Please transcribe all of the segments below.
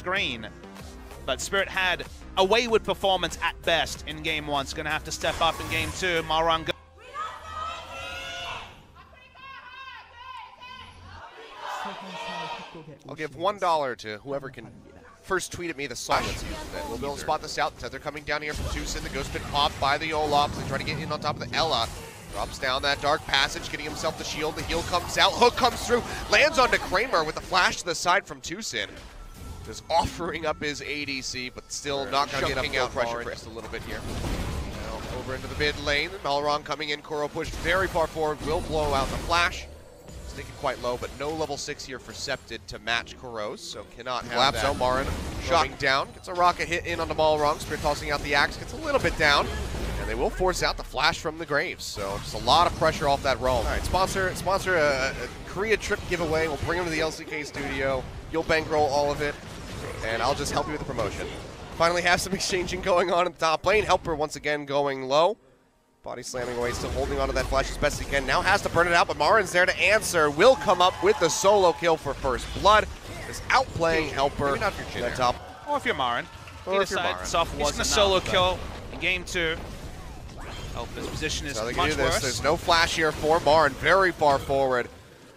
screen. But Spirit had a wayward performance at best in game 1. It's going to have to step up in game 2. Malrang. I'll give $1 to whoever can first tweet at me the song that's used in it. We'll be able to spot this out. Tether coming down here from TwoSyn. The Ghost Pit popped by the Olaf. They try to get in on top of the Ella. Drops down that dark passage, getting himself the shield. The heal comes out. Hook comes through. Lands onto Kramer with a flash to the side from TwoSyn. Just offering up his ADC, but still not going to get up pressure for just a little bit here. Now over into the mid lane. Malrang coming in. Kuro pushed very far forward. Will blow out the flash. Sticking quite low, but no level 6 here for Septed to match Kuro's, so cannot have that. Marin shotting down, gets a rocket hit in on the Malrang. Spirit tossing out the axe, gets a little bit down, and they will force out the flash from the Graves. So just a lot of pressure off that roam. All right, sponsor a Korea trip giveaway. We'll bring them to the LCK studio. You'll bankroll all of it, and I'll just help you with the promotion. Finally have some exchanging going on in the top lane. Helper once again going low. Body slamming away, still holding onto that flash as best he can. Now has to burn it out, but Marin's there to answer. Will come up with the solo kill for first blood. Is outplaying Helper. Maybe not if you're Jin top. Or if you're Marin. Either side, Soft wasn't a solo kill in game 2. Helper's position is much worse. There's no flash here for Marin. Very far forward.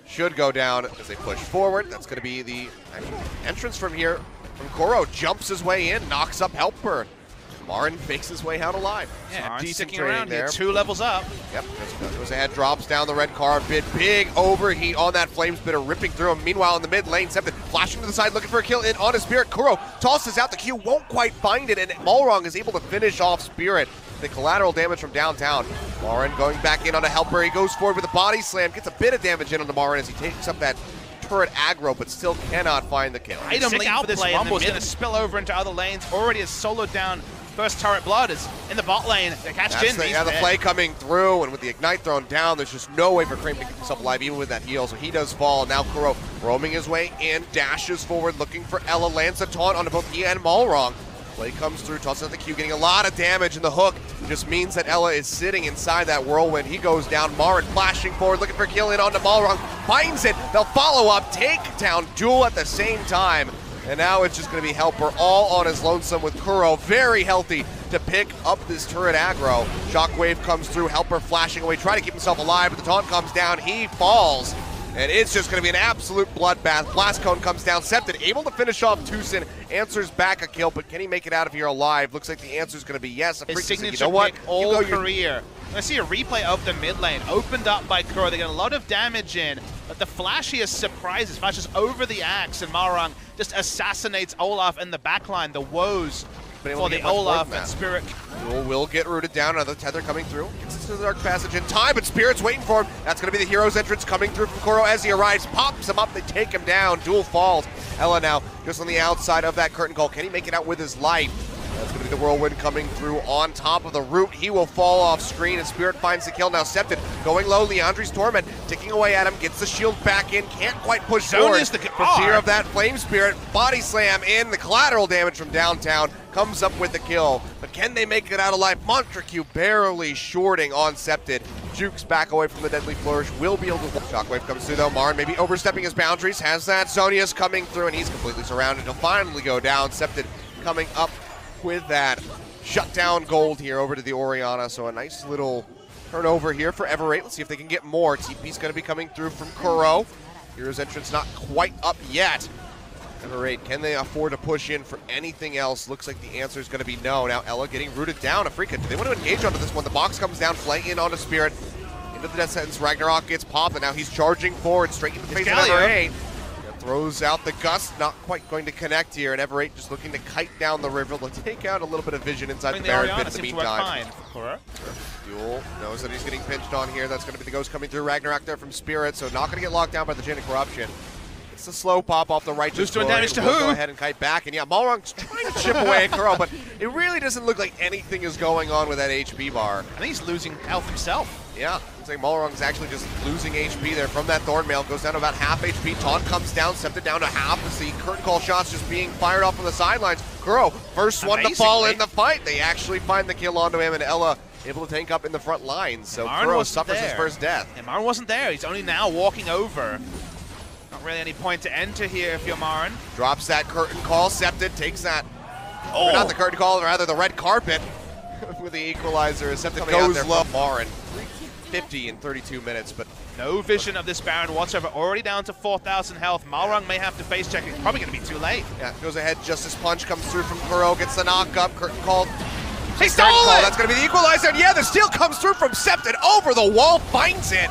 Should go down as they push forward. That's going to be the entrance from here. From Kuro, jumps his way in, knocks up Helper. Marin fakes his way out alive. Yeah, decent around there. 2 levels up. Yep, goes ahead, drops down the red car a bit. Big overheat on that flame spitter, ripping through him. Meanwhile, in the mid lane, Septed flashing to the side, looking for a kill in on his Spirit. Kuro tosses out the Q, won't quite find it, and Malrang is able to finish off Spirit. The collateral damage from downtown. Marin going back in on a Helper. He goes forward with a body slam, gets a bit of damage in on the Marin as he takes up that turret aggro, but still cannot find the kill. Item link for this Rumble is going to spill over into other lanes. Already has soloed down. First turret blood is in the bot lane. They catch Jin. The play coming through, and with the Ignite thrown down, there's just no way for Kramer to keep himself alive, even with that heal. So he does fall. Now Kuro roaming his way in, dashes forward, looking for Ella, lands a taunt onto both he and Malrang. Play comes through, tosses out the Q, getting a lot of damage, and the hook just means that Ella is sitting inside that whirlwind. He goes down. Marin flashing forward, looking for a kill in onto Malrang. Finds it. They'll follow up, take down duel at the same time. And now it's just going to be Helper all on his lonesome with Kuro very healthy to pick up this turret aggro. Shockwave comes through, Helper flashing away, trying to keep himself alive, but the taunt comes down, he falls. And it's just going to be an absolute bloodbath. Blast Cone comes down, Septed able to finish off TwoSyn, answers back a kill, but can he make it out of here alive? Looks like the answer is going to be yes. His signature pick all career. I see a replay of the mid lane, opened up by Kuro. They get a lot of damage in, but the flashiest surprises, flashes over the axe, and Malrang just assassinates Olaf in the backline. The woes for the Olaf and Spirit. Will get rooted down. Another tether coming through. Gets into the dark passage in time, but Spirit's waiting for him. That's going to be the hero's entrance coming through from Kuro as he arrives. Pops him up. They take him down. Duel falls. Ella now just on the outside of that curtain call. Can he make it out with his life? That's going to be the whirlwind coming through on top of the root. He will fall off screen, and Spirit finds the kill. Now Septed going low. Leandri's Torment ticking away at him. Gets the shield back in. Can't quite push forward for fear of that Flame Spirit. Body slam in. The collateral damage from downtown comes up with the kill. But can they make it out alive? Montracue barely shorting on Septed. Jukes back away from the deadly flourish. Will be able to. Shockwave comes through though. Marin maybe overstepping his boundaries. Has that. Zonia's coming through, and he's completely surrounded. He'll finally go down. Septed coming up with that shutdown gold here over to the Orianna. So a nice little turnover here for Ever8. Let's see if they can get more. TP's going to be coming through from Kuro. Hero's entrance not quite up yet. Ever8, can they afford to push in for anything else? Looks like the answer is going to be no. Now Ella getting rooted down. Afrika, do they want to engage onto this one? The box comes down, play in onto Spirit. Into the death sentence, Ragnarok gets popped, and now he's charging forward straight in the face of Ever8. Throws out the gust, not quite going to connect here, and Ever8 just looking to kite down the river. Let's take out a little bit of vision inside the Baron pit in the meantime. Duel knows that he's getting pinched on here. That's going to be the ghost coming through. Ragnarok there from Spirit, so not going to get locked down by the Jin of Corruption. It's the slow pop off the right. Just doing damage to who? Go ahead and kite back, and yeah, Malrang's trying to chip away at Kuro, but it really doesn't look like anything is going on with that HP bar. I think he's losing health himself. Yeah, looks like Malrang's actually just losing HP there from that Thornmail. Goes down to about half HP. Taunt comes down, Septed down to half as the curtain call shots just being fired off on the sidelines. Kuro, first one to fall in the fight. They actually find the kill onto him, and Ella able to tank up in the front lines. So Kuro suffers his first death. And Marin wasn't there. He's only now walking over. Not Not really any point to enter here if you're Marin. Drops that curtain call. Septed takes that. Oh. Or not the curtain call, rather the red carpet with the equalizer. Septed goes low. Marin. 50 in 32 minutes, but no vision of this Baron whatsoever. Already down to 4,000 health. Malrung may have to face check. It's probably going to be too late. Yeah, goes ahead. Justice Punch comes through from Kuro, gets the knock up. Curtain call. He stole it! That's going to be the equalizer. And yeah, the steal comes through from Septed over the wall, finds it.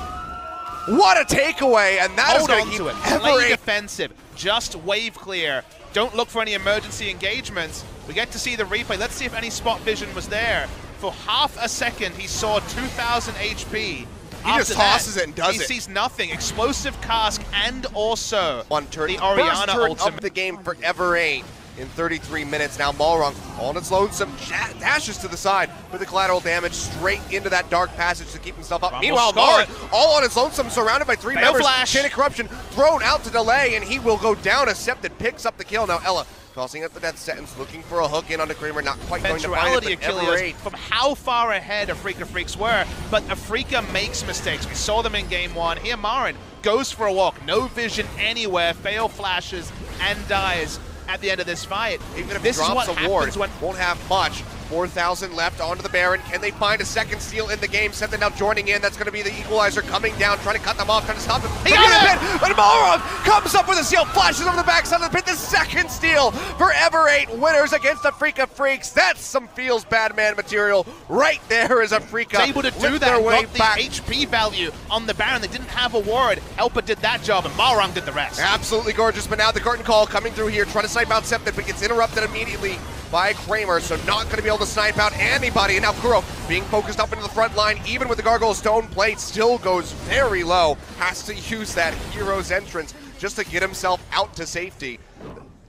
What a takeaway, and that is going to keep Play defensive. Just wave clear. Don't look for any emergency engagements. We get to see the replay. Let's see if any spot vision was there. For half a second, he saw 2,000 HP. He just tosses it and does it. He sees nothing. Explosive cask and also one turn. The Orianna first turn ultimate. Of the game for Ever8 in 33 minutes. Now Malrung, all on its lonesome, dashes to the side with the collateral damage straight into that dark passage to keep himself up. Meanwhile, Marin, all on its lonesome, surrounded by three members. Chain of Corruption thrown out to delay, and he will go down. Accepted, picks up the kill. Now Ella tossing up the death sentence, looking for a hook in onto Kramer, not quite going to find it, but Ever8 from how far ahead Afrika Freaks were, but Afrika makes mistakes. We saw them in game one. Here Marin goes for a walk, no vision anywhere, fail flashes, and dies at the end of this fight. Even if this he drops a ward, won't have much. 4,000 left onto the Baron. Can they find a second steal in the game? Septed now joining in. That's going to be the equalizer coming down, trying to cut them off, trying to stop them. He got it! But Malrung comes up with a steal, flashes over the backside of the pit. The second steal for Ever8 winners against Afrika Freaks. That's some feels bad man material right there as Afrika able to do that. Got the HP value on the Baron. They didn't have a ward. Helper did that job, and Malrung did the rest. Absolutely gorgeous, but now the curtain call coming through here, trying to snipe out Septed, but gets interrupted immediately by Kramer, so not going to be able to snipe out anybody. And now Kuro being focused up into the front line, even with the Gargoyle Stone Plate, still goes very low. Has to use that Hero's Entrance just to get himself out to safety.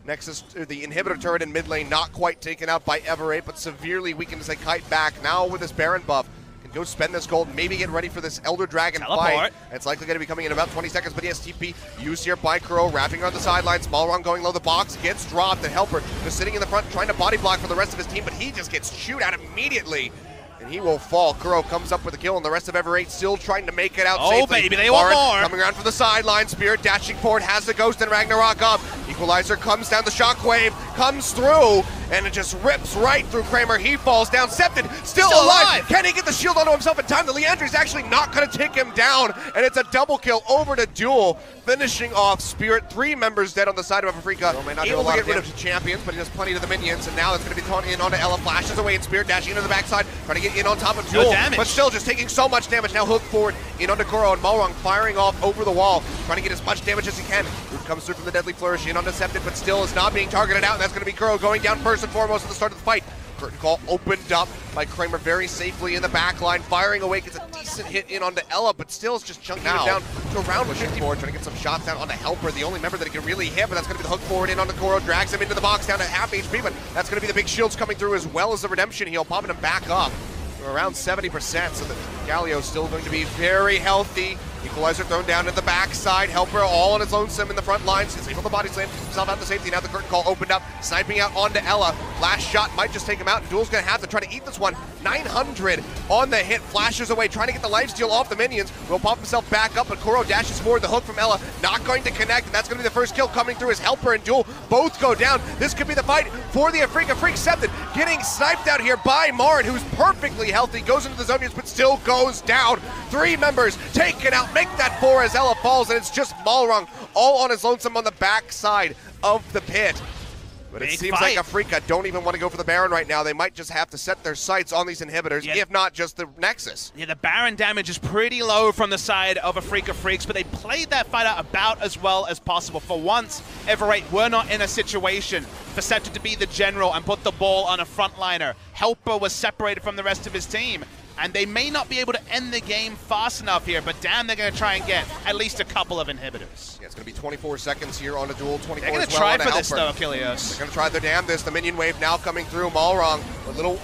Nexus, the inhibitor turret in mid lane, not quite taken out by Ever8, but severely weakened as they kite back. Now with this Baron buff, go spend this gold, maybe get ready for this Elder Dragon fight. It's likely going to be coming in about 20 seconds, but he has TP used here by Kuro, wrapping around the sidelines. Malrung going low, the box gets dropped, and Helper just sitting in the front trying to body block for the rest of his team, but he just gets chewed out immediately. And he will fall. Kuro comes up with a kill, and the rest of Ever8 still trying to make it out safely. Oh, baby, they want more. Coming around from the sideline. Spirit dashing forward, has the Ghost and Ragnarok up. Equalizer comes down, the Shockwave comes through, and it just rips right through Kramer. He falls down. Septed still alive. Can he get the shield onto himself in time? The Leandri's actually not going to take him down, and it's a double kill over to Duel, finishing off Spirit. 3 members dead on the side of Afrika. May not able to get rid of the champions, but he does plenty to the minions, and now it's going to be thrown in onto Ella. Flashes away, and Spirit dashing into the backside, trying to get in on top of Duel, but still just taking so much damage. Now hook forward in onto Kuro, and Malrung firing off over the wall, trying to get as much damage as he can. Root comes through from the Deadly Flourish in onto Septed, but still is not being targeted out, and that's going to be Kuro going down first and foremost at the start of the fight. Curtain call opened up by Kramer very safely in the back line, firing away, gets a decent hit in onto Ella, but still is just chunking it down to around 50 forward, trying to get some shots down onto Helper, the only member that he can really hit, but that's going to be the hook forward in onto Kuro, drags him into the box down to half HP, but that's going to be the big shields coming through as well as the redemption heal, popping him back up to around 70%, so the Galio's still going to be very healthy. Equalizer thrown down to the backside. Helper all on his lonesome in the front lines. He's able to body slam himself out to safety. Now the curtain call opened up, sniping out onto Ella. Last shot might just take him out, and Duel's going to have to try to eat this one. 900 on the hit, flashes away, trying to get the lifesteal off the minions. Will pop himself back up, but Kuro dashes forward. The hook from Ella not going to connect, and that's going to be the first kill coming through as Helper and Duel both go down. This could be the fight for the Afrika Freaks. Septed getting sniped out here by Marin, who's perfectly healthy, goes into the Zonians, but still goes down. 3 members taken out, make that 4 as Ella falls, and it's just Malrung all on his lonesome on the backside of the pit. But it seems like Afrika don't even want to go for the Baron right now. They might just have to set their sights on these inhibitors, if not just the Nexus. Yeah, the Baron damage is pretty low from the side of Afrika Freaks, but they played that fight out about as well as possible. For once, Ever8 were not in a situation for Septed to be the general and put the ball on a frontliner. Helper was separated from the rest of his team, and they may not be able to end the game fast enough here, but damn, they're going to try and get at least a couple of inhibitors. Yeah, it's going to be 24 seconds here on a Duel, 24 they're going to try for this, though, Achilles. They're going to try their damnedest. The minion wave now coming through. Malrung, a little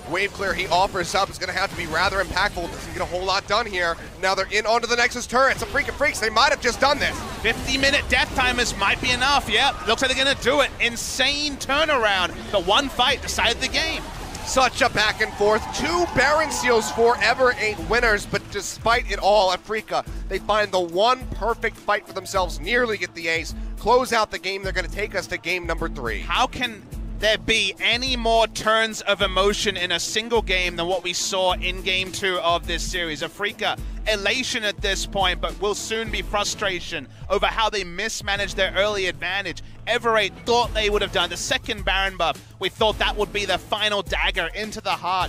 wave clear he offers up is going to have to be rather impactful. Doesn't get a whole lot done here. Now they're in onto the Nexus turret. Some Afrika Freaks, they might have just done this. 50-minute death timers might be enough. Yep, looks like they're going to do it. Insane turnaround. The one fight decided the game. Such a back and forth. 2 Baron Seals for Ever8 winners, but despite it all, Afrika, they find the one perfect fight for themselves, nearly get the ace, close out the game. They're going to take us to game number 3. How can there be any more turns of emotion in a single game than what we saw in game 2 of this series? Afrika, elation at this point, but will soon be frustration over how they mismanaged their early advantage. Ever8 thought they would have done the second Baron buff. We thought that would be the final dagger into the heart.